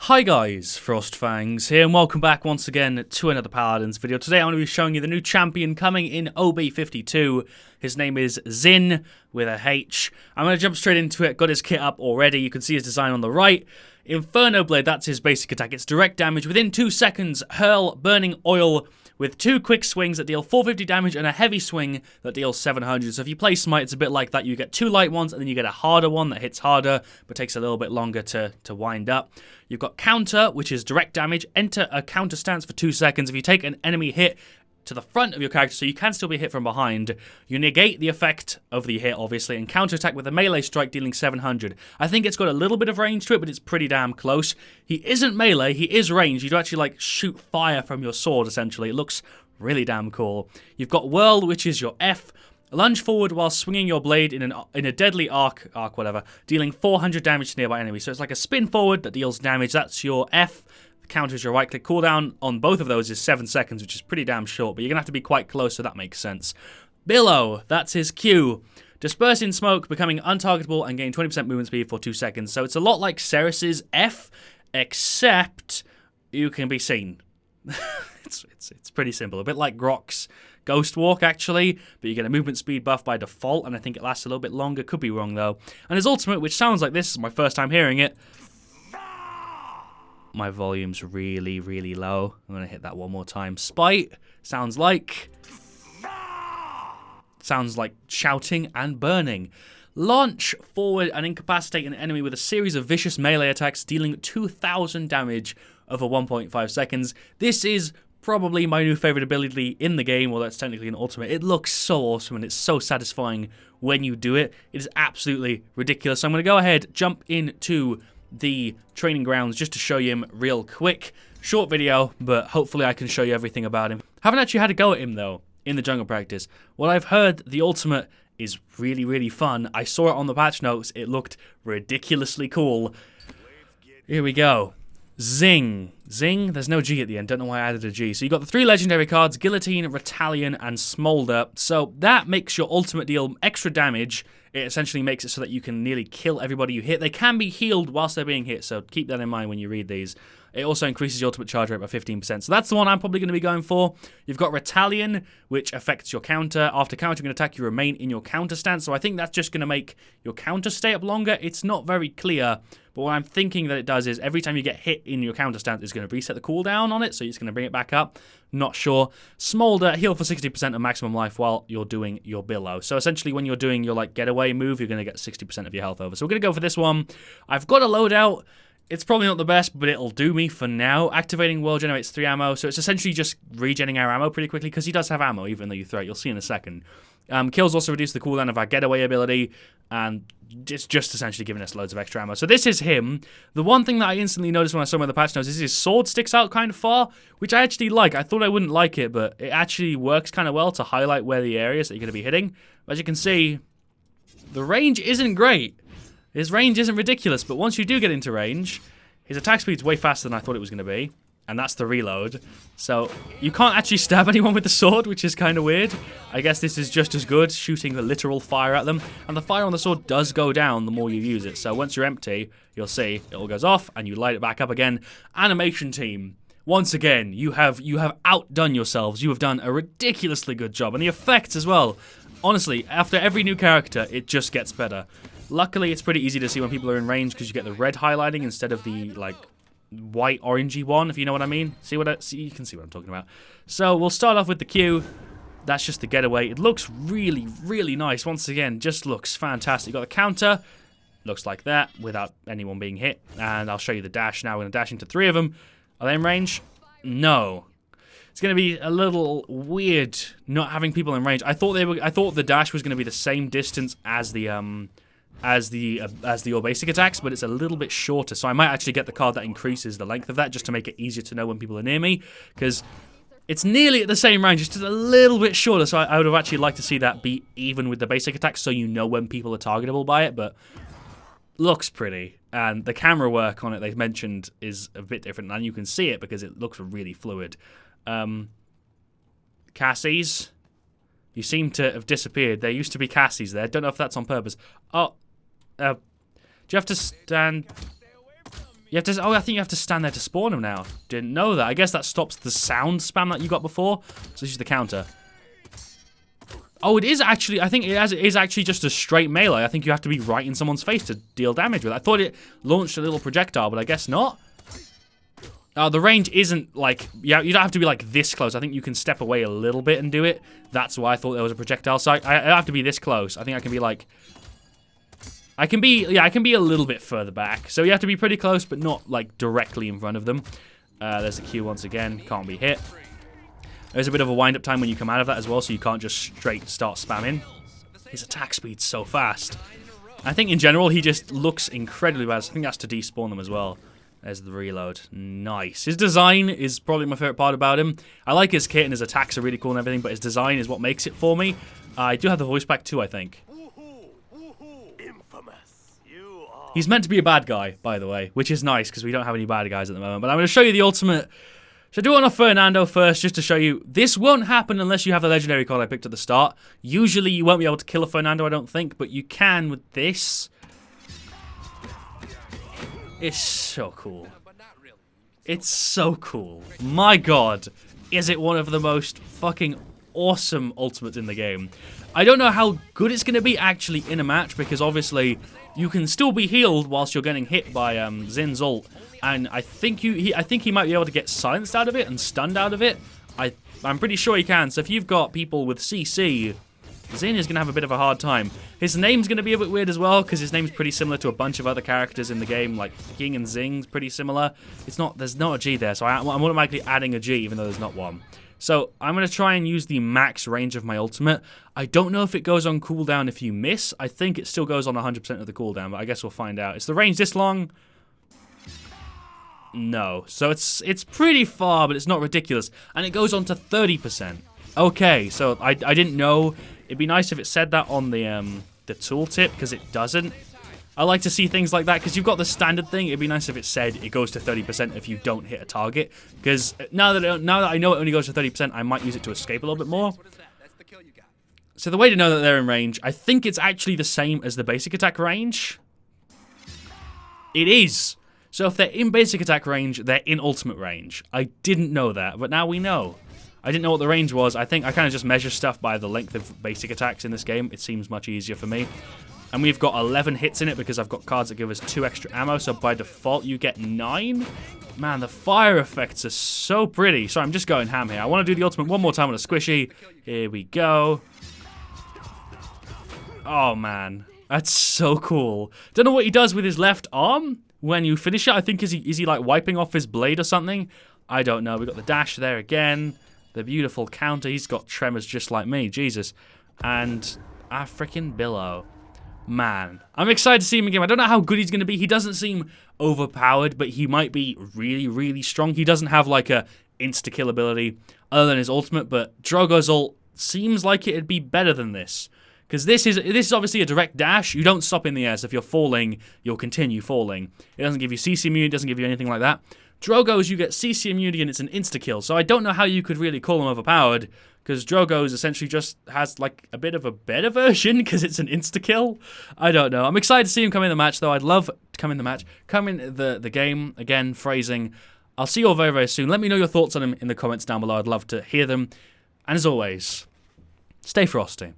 Hi guys, FrostFangs here and welcome back once again to another Paladins video. Today I'm going to be showing you the new champion coming in OB52. His name is Zhin with a H. I'm going to jump straight into it. Got his kit up already. You can see his design on the right. Inferno Blade, that's his basic attack. It's direct damage within 2 seconds. Hurl burning oil with 2 quick swings that deal 450 damage and a heavy swing that deals 700. So if you play Smite, it's a bit like that. You get 2 light ones and then you get a harder one that hits harder but takes a little bit longer to wind up. You've got counter, which is direct damage. Enter a counter stance for 2 seconds. If you take an enemy hit to the front of your character, so you can still be hit from behind, you negate the effect of the hit, obviously, and counterattack with a melee strike dealing 700. I think it's got a little bit of range to it, but it's pretty damn close. He isn't melee, he is ranged. You do actually, like, shoot fire from your sword, essentially. It looks really damn cool. You've got Whirl, which is your F. Lunge forward while swinging your blade in a deadly arc, whatever, dealing 400 damage to nearby enemies. So it's like a spin forward that deals damage. That's your F. Counters your right click. Cooldown on both of those is 7 seconds, which is pretty damn short, but you're gonna have to be quite close, so that makes sense. Billow, that's his Q. Disperse in smoke, becoming untargetable and gain 20% movement speed for 2 seconds. So it's a lot like Ceres's F, except you can be seen. It's pretty simple. A bit like Grok's Ghost Walk, actually, but you get a movement speed buff by default, and I think it lasts a little bit longer. Could be wrong, though. And his ultimate, which sounds like this is my first time hearing it. My volume's really, really low. I'm going to hit that one more time. Spite sounds like shouting and burning. Launch forward and incapacitate an enemy with a series of vicious melee attacks, dealing 2,000 damage over 1.5 seconds. This is probably my new favorite ability in the game. Well, that's technically an ultimate. It looks so awesome and it's so satisfying when you do it. It is absolutely ridiculous. So I'm going to go ahead, jump into the training grounds just to show you him real quick. Short video, but hopefully I can show you everything about him. Haven't actually had a go at him though in the jungle practice. What I've heard, the ultimate is really, really fun. I saw it on the patch notes. It looked ridiculously cool. Here we go. Zing. Zing, there's no G at the end. Don't know why I added a G. So you got the 3 legendary cards, Guillotine, Retalion, and Smolder. So that makes your ultimate deal extra damage. It essentially makes it so that you can nearly kill everybody you hit. They can be healed whilst they're being hit, so keep that in mind when you read these. It also increases your ultimate charge rate by 15%. So that's the one I'm probably going to be going for. You've got Retalion, which affects your counter. After countering an attack, you remain in your counter stance. So I think that's just going to make your counter stay up longer. It's not very clear, but what I'm thinking that it does is every time you get hit in your counter stance, it's going to reset the cooldown on it, so it's going to bring it back up. Not sure. Smolder, heal for 60% of maximum life while you're doing your Billow. So essentially when you're doing your like getaway move, you're going to get 60% of your health over. So we're going to go for this one. I've got a loadout. It's probably not the best, but it'll do me for now. Activating Whirl generates 3 ammo, so it's essentially just regenerating our ammo pretty quickly, because he does have ammo, even though you throw it. You'll see in a second. Kills also reduce the cooldown of our getaway ability, and it's just essentially giving us loads of extra ammo. So this is him. The one thing that I instantly noticed when I saw him in the patch notes is his sword sticks out kind of far, which I actually like. I thought I wouldn't like it, but it actually works kind of well to highlight where the areas that you're going to be hitting. As you can see, the range isn't great. His range isn't ridiculous, but once you do get into range, his attack speed's way faster than I thought it was going to be, and that's the reload. So you can't actually stab anyone with the sword, which is kind of weird. I guess this is just as good, shooting the literal fire at them, and the fire on the sword does go down the more you use it. So once you're empty, you'll see it all goes off, and you light it back up again. Animation team. Once again, you have outdone yourselves. You have done a ridiculously good job, and the effects as well. Honestly, after every new character, it just gets better. Luckily, it's pretty easy to see when people are in range because you get the red highlighting instead of the like white orangey one, if you know what I mean. You can see what I'm talking about. So we'll start off with the Q. That's just the getaway. It looks really, really nice. Once again, just looks fantastic. Got the counter. Looks like that without anyone being hit. And I'll show you the dash now. We're going to dash into 3 of them. Are they in range? No. It's going to be a little weird not having people in range. I thought the dash was going to be the same distance as the your basic attacks, but it's a little bit shorter. So I might actually get the card that increases the length of that, just to make it easier to know when people are near me, because it's nearly at the same range, it's just a little bit shorter. So I would have actually liked to see that be even with the basic attacks, so you know when people are targetable by it. But looks pretty, and the camera work on it they've mentioned is a bit different, and you can see it because it looks really fluid. Cassies, you seem to have disappeared. There used to be Cassies there. Don't know if that's on purpose. Oh, do you have to stand? You have to. Oh, I think you have to stand there to spawn him now. Didn't know that. I guess that stops the sound spam that you got before. So this is the counter. Oh, it is actually. I think it is actually just a straight melee. I think you have to be right in someone's face to deal damage with it. I thought it launched a little projectile, but I guess not. The range isn't like, yeah, you don't have to be like this close. I think you can step away a little bit and do it. That's why I thought there was a projectile. So I have to be this close. I think I can be like, I can be a little bit further back. So you have to be pretty close, but not like directly in front of them. There's the Q once again. Can't be hit. There's a bit of a wind-up time when you come out of that as well, so you can't just straight start spamming. His attack speed's so fast. I think in general, he just looks incredibly bad. So I think that's to despawn them as well. There's the reload. Nice. His design is probably my favorite part about him. I like his kit and his attacks are really cool and everything, but his design is what makes it for me. I do have the voice pack too, I think. He's meant to be a bad guy, by the way, which is nice because we don't have any bad guys at the moment. But I'm going to show you the ultimate. So I do it on a Fernando first, just to show you. This won't happen unless you have the legendary card I picked at the start. Usually you won't be able to kill a Fernando, I don't think, but you can with this. It's so cool. It's so cool. My god, is it one of the most fucking awesome ultimates in the game. I don't know how good it's going to be actually in a match, because obviously you can still be healed whilst you're getting hit by Zhin's ult, and I think he might be able to get silenced out of it and stunned out of it. I'm pretty sure he can, so if you've got people with CC, Zhin is going to have a bit of a hard time. His name's going to be a bit weird as well, because his name's pretty similar to a bunch of other characters in the game, like King and Zing's pretty similar. There's not a G there, so I'm automatically adding a G even though there's not one. So I'm going to try and use the max range of my ultimate. I don't know if it goes on cooldown if you miss. I think it still goes on 100% of the cooldown, but I guess we'll find out. Is the range this long? No. So it's pretty far, but it's not ridiculous. And it goes on to 30%. Okay, so I didn't know. It'd be nice if it said that on the tooltip, because it doesn't. I like to see things like that, because you've got the standard thing. It'd be nice if it said it goes to 30% if you don't hit a target, because now that I know it only goes to 30%, I might use it to escape a little bit more. So the way to know that they're in range, I think it's actually the same as the basic attack range. It is. So if they're in basic attack range, they're in ultimate range. I didn't know that, but now we know. I didn't know what the range was. I think I kind of just measure stuff by the length of basic attacks in this game. It seems much easier for me. And we've got 11 hits in it because I've got cards that give us 2 extra ammo. So by default, you get 9. Man, the fire effects are so pretty. Sorry, I'm just going ham here. I want to do the ultimate one more time with a squishy. Here we go. Oh, man. That's so cool. Don't know what he does with his left arm when you finish it. I think, is he like wiping off his blade or something? I don't know. We've got the dash there again. The beautiful counter. He's got tremors just like me. Jesus. And a freaking billow. Man, I'm excited to see him again. I don't know how good he's going to be. He doesn't seem overpowered, but he might be really, really strong. He doesn't have like a insta-kill ability other than his ultimate, but Drogo's ult seems like it'd be better than this. Because this is obviously a direct dash. You don't stop in the air, so if you're falling, you'll continue falling. It doesn't give you CC immunity, it doesn't give you anything like that. Drogo's, you get CC immunity and it's an insta-kill, so I don't know how you could really call him overpowered, because Drogo's essentially just has like a bit of a better version, because it's an insta-kill. I don't know. I'm excited to see him come in the match, though. I'd love to come in the match. Come in the game. Again, phrasing. I'll see you all very, very soon. Let me know your thoughts on him in the comments down below. I'd love to hear them. And as always, stay frosty.